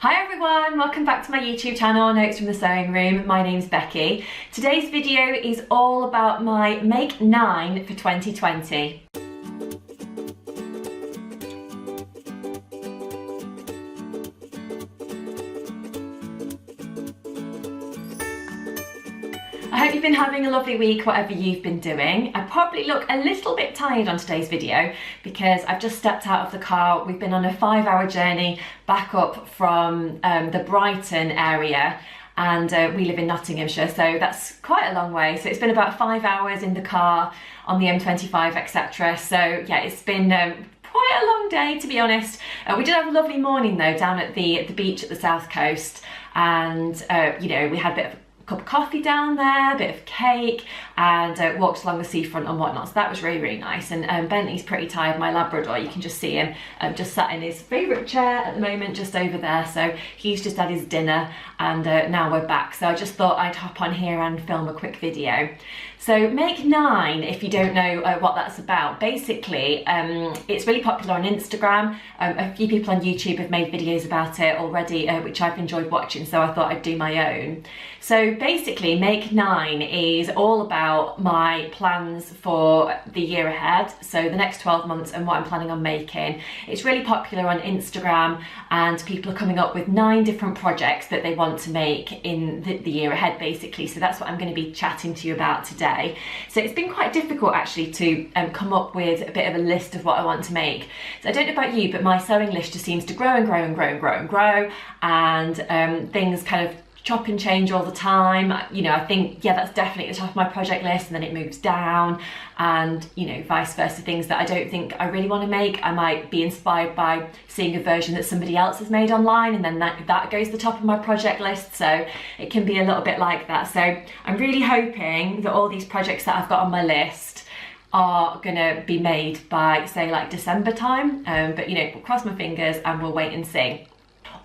Hi everyone, welcome back to my YouTube channel, Notes from the Sewing Room. My name's Becky. Today's video is all about my Make 9 for 2020. I hope you've been having a lovely week, whatever you've been doing. I probably look a little bit tired on today's video because I've just stepped out of the car. We've been on a 5-hour journey back up from the Brighton area, and we live in Nottinghamshire, so that's quite a long way. So it's been about 5 hours in the car on the M25, etc. So yeah, it's been quite a long day, to be honest. We did have a lovely morning though down at the beach at the south coast, and you know, we had a bit of cup of coffee down there, a bit of cake, and walked along the seafront and whatnot, so that was really, really nice. And Bentley's pretty tired, my Labrador. You can just see him just sat in his favourite chair at the moment, just over there. So he's just had his dinner, and now we're back. So I just thought I'd hop on here and film a quick video. So Make 9, if you don't know what that's about, basically it's really popular on Instagram. A few people on YouTube have made videos about it already, which I've enjoyed watching, so I thought I'd do my own. So basically Make 9 is all about my plans for the year ahead, so the next 12 months and what I'm planning on making. It's really popular on Instagram, and people are coming up with 9 different projects that they want to make in the year ahead, basically. So that's what I'm going to be chatting to you about today. So it's been quite difficult actually to come up with a bit of a list of what I want to make. So I don't know about you, but my sewing list just seems to grow and grow and grow and grow and grow, and things kind of chop and change all the time. You know, I think, yeah, that's definitely at the top of my project list, and then it moves down, and you know, vice versa. Things that I don't think I really want to make, I might be inspired by seeing a version that somebody else has made online, and then that goes to the top of my project list. So it can be a little bit like that. So I'm really hoping that all these projects that I've got on my list are gonna be made by, say, like December time, but you know, we'll cross my fingers and we'll wait and see.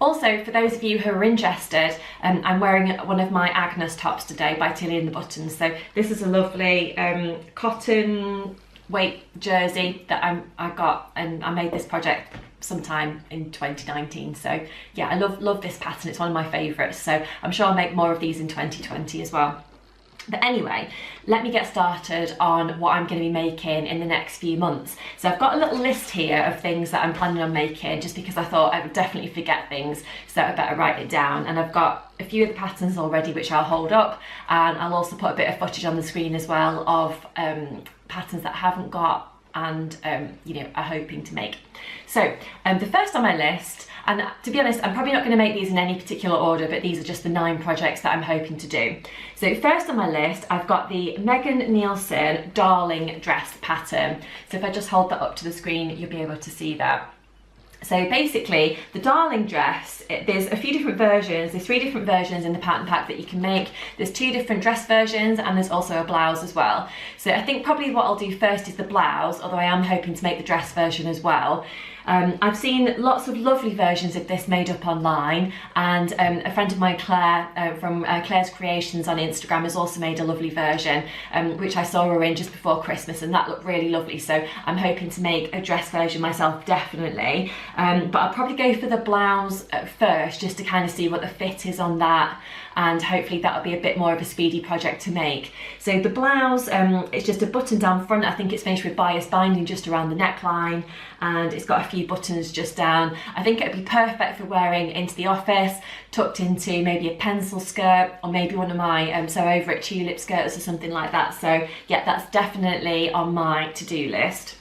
Also, for those of you who are interested, I'm wearing one of my Agnes tops today by Tilly and the Buttons. So this is a lovely cotton weight jersey that I got, and I made this project sometime in 2019. So yeah, I love this pattern. It's one of my favourites. So I'm sure I'll make more of these in 2020 as well. But anyway, let me get started on what I'm going to be making in the next few months. So I've got a little list here of things that I'm planning on making, just because I thought I would definitely forget things, so I better write it down. And I've got a few of the patterns already which I'll hold up, and I'll also put a bit of footage on the screen as well of patterns that I haven't got and you know, are hoping to make. So the first on my list, and to be honest, I'm probably not going to make these in any particular order, but these are just the 9 projects that I'm hoping to do. So first on my list, I've got the Megan Nielsen Darling dress pattern. So if I just hold that up to the screen, you'll be able to see that. So basically, the Darling dress, there's a few different versions. There's 3 different versions in the pattern pack that you can make. There's 2 different dress versions, and there's also a blouse as well. So I think probably what I'll do first is the blouse, although I am hoping to make the dress version as well. I've seen lots of lovely versions of this made up online, and a friend of mine, Claire, from Claire's Creations on Instagram, has also made a lovely version, which I saw her in just before Christmas, and that looked really lovely. So I'm hoping to make a dress version myself, definitely. But I'll probably go for the blouse first, just to kind of see what the fit is on that, and hopefully that'll be a bit more of a speedy project to make. So the blouse, it's just a button down front. I think it's finished with bias binding just around the neckline, and it's got a few buttons just down. I think it'd be perfect for wearing into the office, tucked into maybe a pencil skirt, or maybe one of my Sew Over It tulip skirts or something like that. So yeah, that's definitely on my to-do list.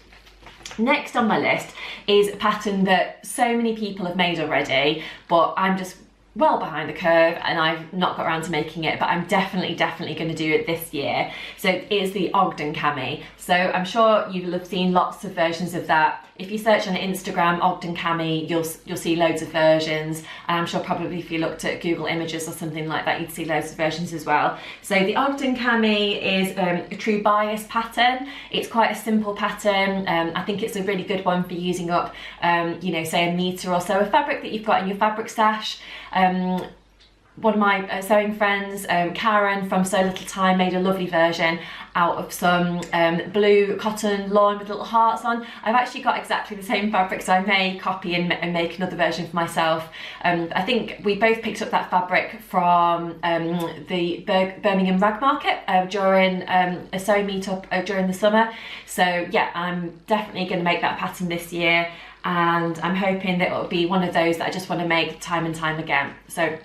Next on my list is a pattern that so many people have made already, but I'm just well behind the curve and I've not got around to making it, but I'm definitely going to do it this year. So it is the Ogden Cami. So I'm sure you'll have seen lots of versions of that. If you search on Instagram, Ogden Cami, you'll see loads of versions. And I'm sure probably if you looked at Google Images or something like that, you'd see loads of versions as well. So the Ogden Cami is a true bias pattern. It's quite a simple pattern. I think it's a really good one for using up, you know, say 1 metre or so of fabric that you've got in your fabric stash. one of my sewing friends, Karen from So Little Time, made a lovely version out of some blue cotton lawn with little hearts on. I've actually got exactly the same fabric, so I may copy and make another version for myself. I think we both picked up that fabric from the Birmingham Rag Market during a sewing meetup during the summer. So yeah, I'm definitely going to make that pattern this year, and I'm hoping that it'll be one of those that I just want to make time and time again. So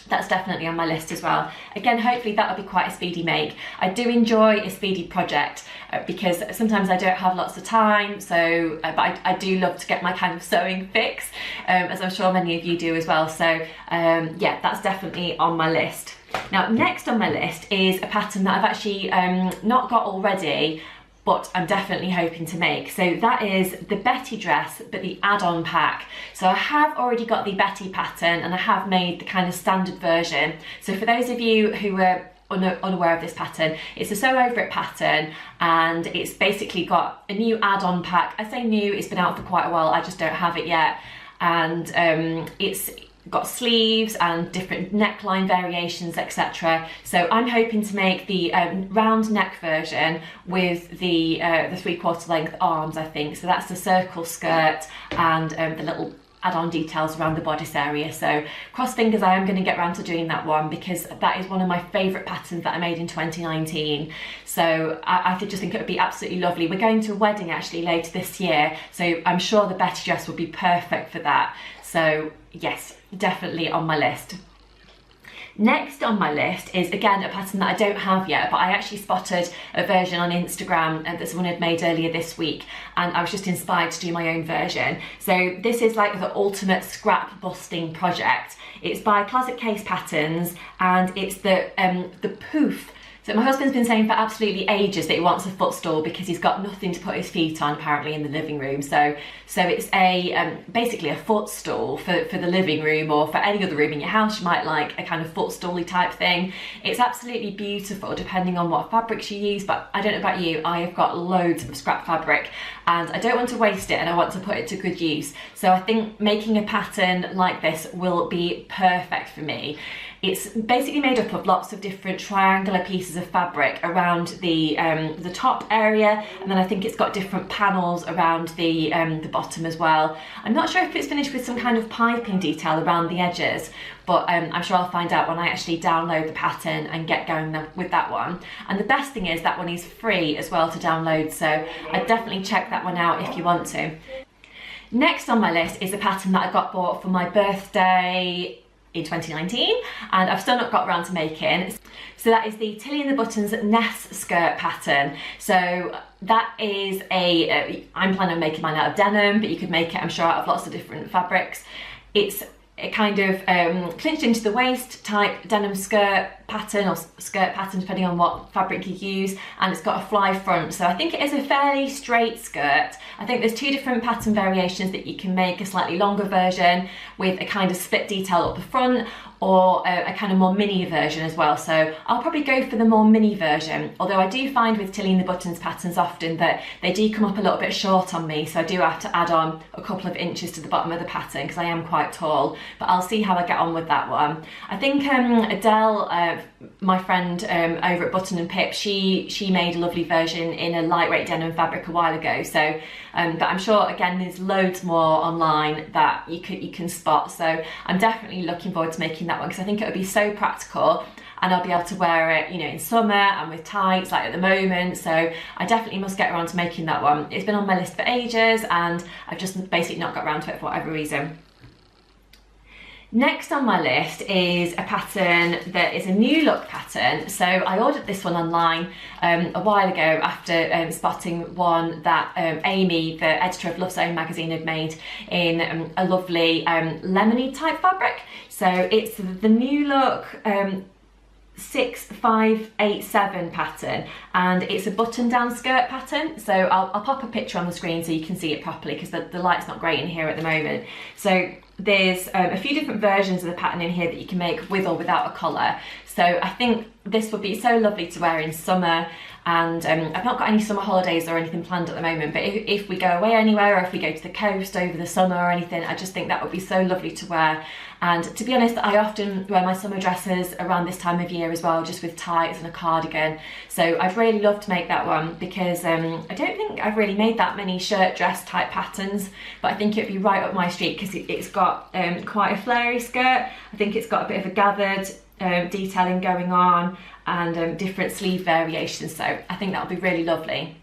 that's definitely on my list as well. Again, hopefully that'll be quite a speedy make. I do enjoy a speedy project because sometimes I don't have lots of time, so but I do love to get my kind of sewing fix, as I'm sure many of you do as well. So yeah, that's definitely on my list. Now, next on my list is a pattern that I've actually not got already, but I'm definitely hoping to make. So that is the Betty dress, but the add-on pack. So I have already got the Betty pattern, and I have made the kind of standard version. So for those of you who were unaware of this pattern, it's a sew over it pattern, and it's basically got a new add-on pack. I say new, it's been out for quite a while, I just don't have it yet. And it's got sleeves and different neckline variations, etc. So I'm hoping to make the round neck version with the 3/4 length arms, I think. So that's the circle skirt and the little add-on details around the bodice area. So cross fingers, I am going to get around to doing that one, because that is one of my favourite patterns that I made in 2019. So I just think it would be absolutely lovely. We're going to a wedding actually later this year, so I'm sure the Betty dress will be perfect for that. So yes, definitely on my list. Next on my list is, again, a pattern that I don't have yet, but I actually spotted a version on Instagram that someone had made earlier this week, and I was just inspired to do my own version. So this is like the ultimate scrap busting project. It's by Closet Case Patterns, and it's the pouf. So my husband's been saying for absolutely ages that he wants a footstool because he's got nothing to put his feet on apparently in the living room. So it's a basically a footstool for the living room, or for any other room in your house. You might like a kind of footstooly type thing. It's absolutely beautiful depending on what fabrics you use, but I don't know about you, I have got loads of scrap fabric and I don't want to waste it, and I want to put it to good use. So I think making a pattern like this will be perfect for me. It's basically made up of lots of different triangular pieces of fabric around the top area, and then I think it's got different panels around the bottom as well. I'm not sure if it's finished with some kind of piping detail around the edges, but I'm sure I'll find out when I actually download the pattern and get going with that one. And the best thing is that one is free as well to download, so I'd definitely check that one out if you want to. Next on my list is a pattern that I got bought for my birthday in 2019, and I've still not got around to making. So that is the Tilly and the Buttons Ness skirt pattern. So that is I'm planning on making mine out of denim, but you could make it, I'm sure, out of lots of different fabrics. It's a kind of clinched into the waist type denim skirt pattern, or skirt pattern depending on what fabric you use, and it's got a fly front, so I think it is a fairly straight skirt. I think there's two different pattern variations that you can make: a slightly longer version with a kind of split detail up the front, or a kind of more mini version as well. So I'll probably go for the more mini version, although I do find with Tilly and the Buttons patterns often that they do come up a little bit short on me, so I do have to add on a couple of inches to the bottom of the pattern because I am quite tall, but I'll see how I get on with that one. I think Adele, my friend over at Button and Pip, she made a lovely version in a lightweight denim fabric a while ago, so but I'm sure again there's loads more online that you can spot, so I'm definitely looking forward to making that one because I think it would be so practical, and I'll be able to wear it, you know, in summer and with tights like at the moment. So I definitely must get around to making that one. It's been on my list for ages and I've just basically not got around to it for whatever reason. Next on my list is a pattern that is a new look pattern. So I ordered this one online a while ago after spotting one that Amy, the editor of Love Sewing magazine, had made in a lovely lemony type fabric. So it's the new look 6587 pattern, and it's a button down skirt pattern. So I'll pop a picture on the screen so you can see it properly because the light's not great in here at the moment. So there's a few different versions of the pattern in here that you can make with or without a collar. So I think this would be so lovely to wear in summer, and I've not got any summer holidays or anything planned at the moment, but if we go away anywhere, or if we go to the coast over the summer or anything, I just think that would be so lovely to wear. And to be honest, I often wear my summer dresses around this time of year as well, just with tights and a cardigan. So I'd really love to make that one, because I don't think I've really made that many shirt dress type patterns, but I think it'd be right up my street, because it's got quite a flary skirt. I think it's got a bit of a gathered detailing going on, and different sleeve variations, so I think that would be really lovely.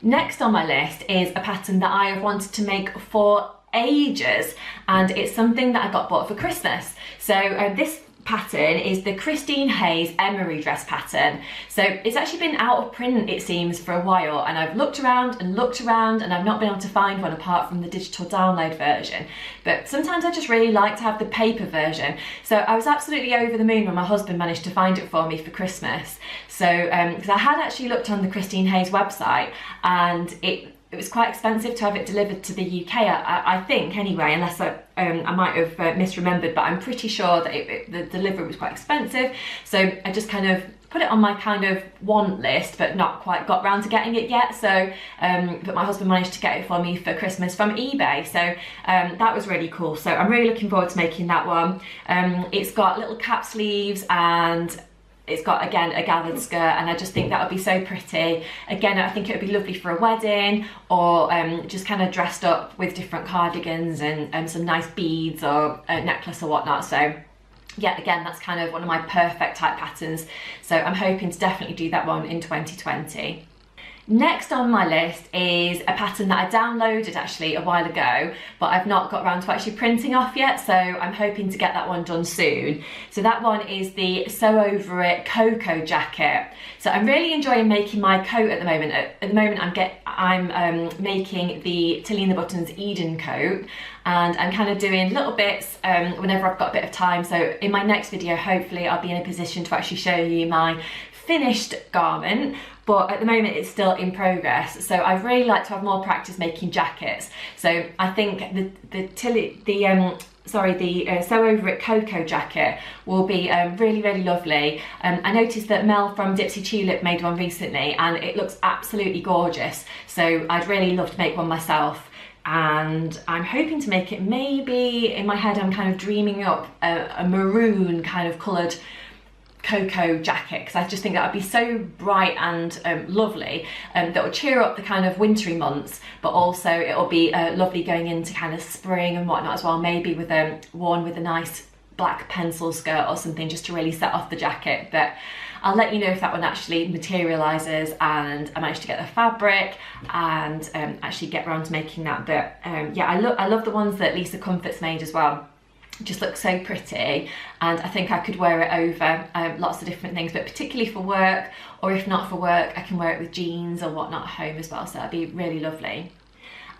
Next on my list is a pattern that I have wanted to make for ages, and it's something that I got bought for Christmas. So this pattern is the Christine Hayes emery dress pattern. So it's actually been out of print, it seems, for a while, and I've looked around and I've not been able to find one apart from the digital download version. But sometimes I just really like to have the paper version. So I was absolutely over the moon when my husband managed to find it for me for Christmas. So because I had actually looked on the Christine Hayes website, and it was quite expensive to have it delivered to the UK, I think, anyway, unless I might have misremembered, but I'm pretty sure that the delivery was quite expensive. So I just kind of put it on my kind of want list, but not quite got round to getting it yet. So, but my husband managed to get it for me for Christmas from eBay. So that was really cool. So I'm really looking forward to making that one. It's got little cap sleeves, and it's got, again, a gathered skirt, and I just think that would be so pretty. Again, I think it would be lovely for a wedding, or just kind of dressed up with different cardigans and some nice beads or a necklace or whatnot. So yeah, again, that's kind of one of my perfect type patterns. So I'm hoping to definitely do that one in 2020. Next on my list is a pattern that I downloaded actually a while ago, but I've not got around to actually printing off yet, so I'm hoping to get that one done soon. So that one is the Sew Over It Cocoa jacket. So I'm really enjoying making my coat at the moment. At the moment I'm making the Tilly and the Buttons Eden coat, and I'm kind of doing little bits whenever I've got a bit of time. So in my next video, hopefully I'll be in a position to actually show you my finished garment, but at the moment it's still in progress. So I'd really like to have more practice making jackets. So I think the Sew Over It Cocoa jacket will be really, really lovely. I noticed that Mel from Dipsy Tulip made one recently, and it looks absolutely gorgeous. So I'd really love to make one myself. And I'm hoping to make it, maybe in my head I'm kind of dreaming up a maroon kind of coloured cocoa jacket, because I just think that would be so bright and lovely, that will cheer up the kind of wintry months, but also it'll be lovely going into kind of spring and whatnot as well, maybe with worn with a nice black pencil skirt or something, just to really set off the jacket. But I'll let you know if that one actually materialises and I manage to get the fabric and actually get around to making that. But yeah, I love the ones that Lisa Comfort's made as well. Just looks so pretty, and I think I could wear it over lots of different things, but particularly for work, or if not for work, I can wear it with jeans or whatnot at home as well, so that'd be really lovely.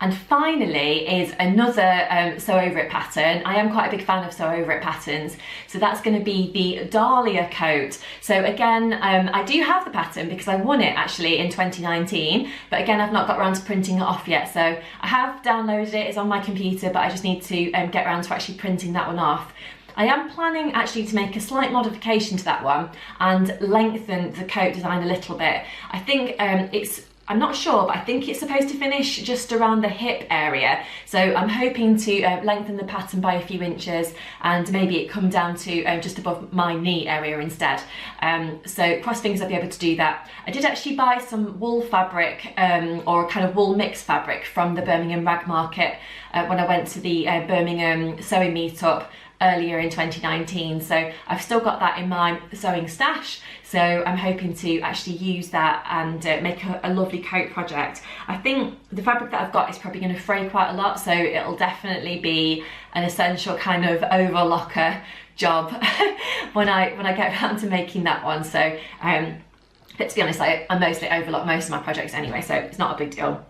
And finally is another Sew Over It pattern. I am quite a big fan of Sew Over It patterns, so that's going to be the Dolly of Coat. So again, I do have the pattern because I won it actually in 2019, but again, I've not got around to printing it off yet. So I have downloaded it, it's on my computer, but I just need to get around to actually printing that one off. I am planning actually to make a slight modification to that one and lengthen the coat design a little bit. I think I'm not sure, but I think it's supposed to finish just around the hip area. So I'm hoping to lengthen the pattern by a few inches and maybe it come down to just above my knee area instead. So cross fingers I'll be able to do that. I did actually buy some wool fabric or kind of wool mix fabric from the Birmingham Rag Market when I went to the Birmingham sewing meetup earlier in 2019, so I've still got that in my sewing stash, so I'm hoping to actually use that and make a lovely coat project. I think the fabric that I've got is probably going to fray quite a lot, so it'll definitely be an essential kind of overlocker job when I get around to making that one. So but to be honest, I mostly overlock most of my projects anyway, so it's not a big deal,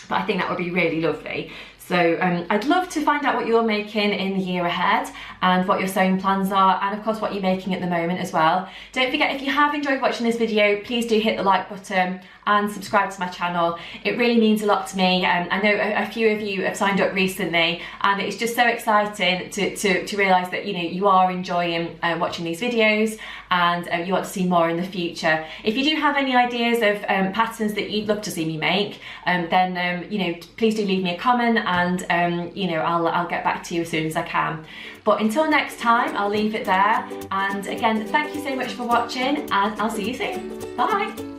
but I think that would be really lovely. So I'd love to find out what you're making in the year ahead and what your sewing plans are, and of course what you're making at the moment as well. Don't forget, if you have enjoyed watching this video, please do hit the like button and subscribe to my channel. It really means a lot to me. I know a few of you have signed up recently, and it's just so exciting to realise that, you know, you are enjoying watching these videos, and you want to see more in the future. If you do have any ideas of patterns that you'd love to see me make, then you know, please do leave me a comment, and you know, I'll get back to you as soon as I can. But until next time, I'll leave it there. And again, thank you so much for watching, and I'll see you soon. Bye.